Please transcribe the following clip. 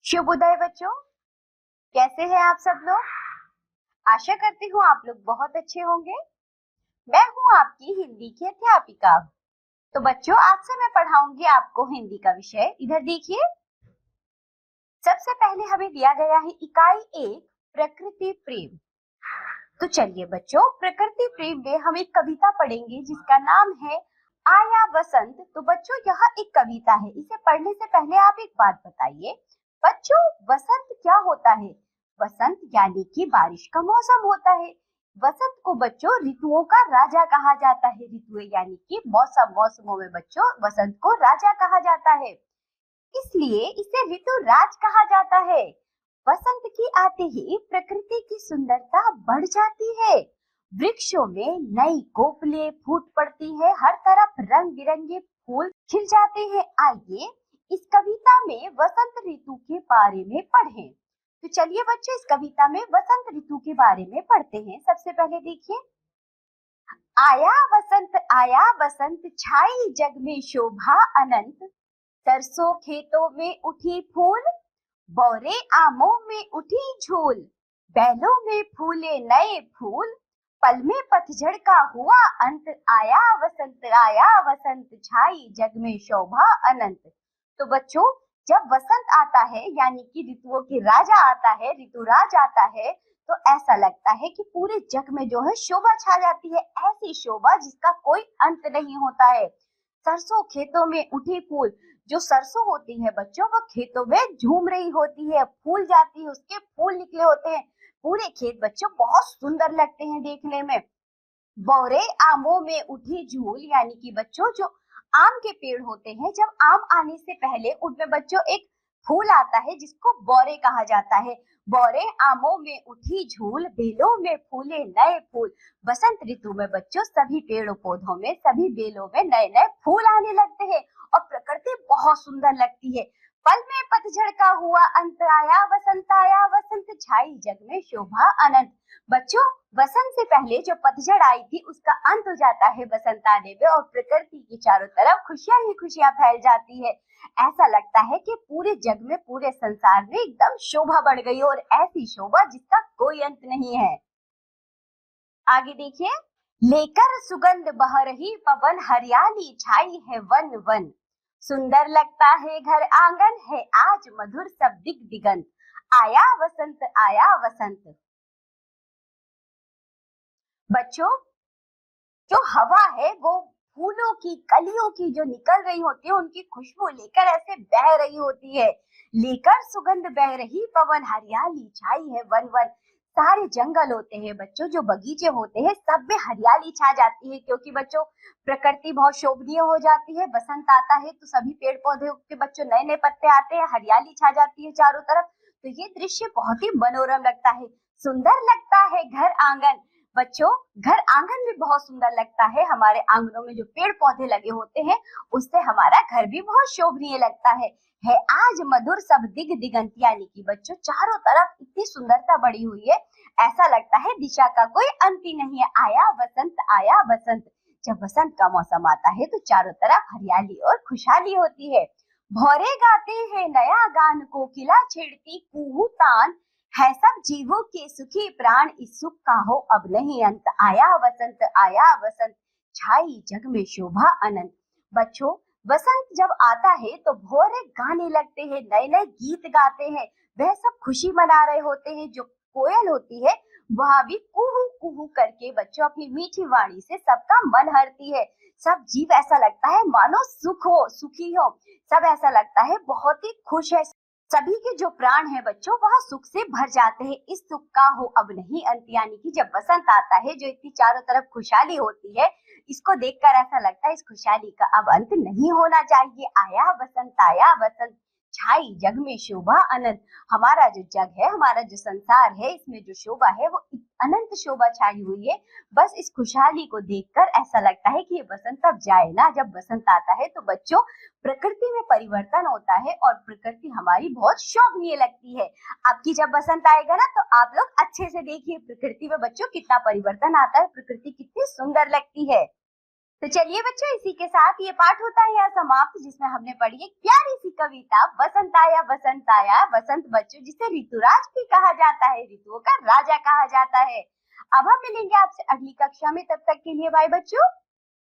शुभ उदय बच्चों, कैसे हैं आप सब लोग। आशा करती हूँ आप लोग बहुत अच्छे होंगे। मैं हूँ आपकी हिंदी की अध्यापिका। तो बच्चों, आज से मैं पढ़ाऊंगी आपको हिंदी का विषय। इधर देखिए, सबसे पहले हमें दिया गया है इकाई 1 प्रकृति प्रेम। तो चलिए बच्चों, प्रकृति प्रेम में हम एक कविता पढ़ेंगे जिसका नाम है आया वसंत। तो बच्चों, यह एक कविता है। इसे पढ़ने से पहले आप एक बात बताइए बच्चों, वसंत क्या होता है। वसंत यानी कि बारिश का मौसम होता है। वसंत को बच्चों ऋतुओं का राजा कहा जाता है। ऋतुएं यानी कि मौसम, मौसमों में बच्चों वसंत को राजा कहा जाता है, इसलिए इसे ऋतु राज कहा जाता है। वसंत की आते ही प्रकृति की सुंदरता बढ़ जाती है। वृक्षों में नई कोपलें फूट पड़ती है, हर तरफ रंग बिरंगे फूल खिल जाते हैं। आइए इस कविता में वसंत ऋतु के बारे में पढ़ें। तो चलिए बच्चों, इस कविता में वसंत ऋतु के बारे में पढ़ते हैं। सबसे पहले देखिए, आया वसंत छाई जग में शोभा अनंत। सरसों खेतों में उठी फूल, बौरे आमों में उठी झूल। बैलों में फूले नए फूल, पल में पतझड़ का हुआ अंत। आया वसंत छाई जग में शोभा अनंत। तो बच्चों, जब वसंत आता है यानी कि ऋतुओं के राजा आता है, ऋतुराज आता है, तो ऐसा लगता है कि पूरे जग में जो है शोभा छा जाती है। ऐसी शोभा जिसका कोई अंत नहीं होता है। सरसों खेतों में उठी फूल, जो सरसों होती है बच्चों, वो खेतों में झूम रही होती है, फूल जाती है, उसके फूल निकले होते हैं। पूरे खेत बच्चों बहुत सुंदर लगते हैं देखने में। बौरे आमों में उठी झूल, यानी कि बच्चों जो आम के पेड़ होते हैं, जब आम आने से पहले उनमें बच्चों एक फूल आता है जिसको बौरे कहा जाता है। बौरे आमों में उठी झूल, बेलों में फूले नए फूल। बसंत ऋतु में बच्चों सभी पेड़ों पौधों में, सभी बेलों में नए नए फूल आने लगते हैं और प्रकृति बहुत सुंदर लगती है। पल में पतझड़ का हुआ अंत, आया वसंत छाई जग में शोभा अनंत। बच्चों, वसंत से पहले जो पतझड़ आई थी उसका अंत हो जाता है वसंत आने में, और प्रकृति की चारों तरफ खुशियां ही खुशियां फैल जाती है। ऐसा लगता है कि पूरे जग में, पूरे संसार में एकदम शोभा बढ़ गई, और ऐसी शोभा जिसका कोई अंत नहीं है। आगे देखिए, लेकर सुगंध बह रही पवन, हरियाली छाई है वन वन। सुंदर लगता है घर आंगन, है आज मधुर सब दिग दिगंत। आया वसंत। बच्चों, जो हवा है वो फूलों की कलियों की जो निकल रही होती है, उनकी खुशबू लेकर ऐसे बह रही होती है। लेकर सुगंध बह रही पवन, हरियाली छाई है वन वन। सारे जंगल होते हैं बच्चों, जो बगीचे होते हैं, सब में हरियाली छा जाती है, क्योंकि बच्चों प्रकृति बहुत शोभनीय हो जाती है। बसंत आता है तो सभी पेड़ पौधे के बच्चों नए नए पत्ते आते हैं, हरियाली छा जाती है चारों तरफ। तो ये दृश्य बहुत ही मनोरम लगता है। सुंदर लगता है घर आंगन। बच्चों, घर आंगन भी बहुत सुंदर लगता है। हमारे आंगनों में जो पेड़ पौधे लगे होते हैं, उससे हमारा घर भी बहुत शोभनीय लगता है आज मधुर सब दिग दिगंत, यानी कि बच्चों चारों तरफ इतनी सुंदरता बढ़ी हुई है, ऐसा लगता है दिशा का कोई अंत ही नहीं है। आया वसंत। जब वसंत का मौसम आता है तो चारों तरफ हरियाली और खुशहाली होती है। भौरे गाते हैं नया गान, कोकिला छेड़ती कुहू तान। है सब जीवों के सुखी प्राण, इस सुख का हो अब नहीं अंत। आया वसंत छाई जग में शोभा अनंत। बच्चों, वसंत जब आता है तो भौरे गाने लगते हैं, नए नए गीत गाते हैं। वह सब खुशी मना रहे होते हैं। जो कोयल होती है वह भी कुहू कुहू करके बच्चों अपनी मीठी वाणी से सबका मन हरती है। सब जीव ऐसा लगता है मानो सुखी हो। सब ऐसा लगता है बहुत ही खुश है। सभी के जो प्राण है बच्चों वह सुख से भर जाते हैं। इस सुख का हो अब नहीं अंत, यानी कि जब वसंत आता है, जो इतनी चारों तरफ खुशहाली होती है, इसको देखकर ऐसा लगता है इस खुशहाली का अब अंत नहीं होना चाहिए। आया वसंत छाई जग में शोभा अनंत। हमारा जो जग है, हमारा जो संसार है, इसमें जो शोभा है वो अनंत शोभा छाई हुई है। बस इस खुशहाली को देखकर ऐसा लगता है कि ये बसंत अब जाए ना। जब बसंत आता है तो बच्चों प्रकृति में परिवर्तन होता है और प्रकृति हमारी बहुत शोभनीय लगती है। आपकी जब बसंत आएगा ना तो आप लोग अच्छे से देखिए प्रकृति में बच्चों कितना परिवर्तन आता है, प्रकृति कितनी सुंदर लगती है। तो चलिए बच्चों, इसी के साथ ये पाठ होता है यहाँ समाप्त, जिसमें हमने पढ़ी एक प्यारी सी कविता बसंत आया बसंत बच्चों, जिसे ऋतुराज भी कहा जाता है, ऋतुओं का राजा कहा जाता है। अब हम मिलेंगे आपसे अगली कक्षा में, तब तक के लिए बाय बच्चों।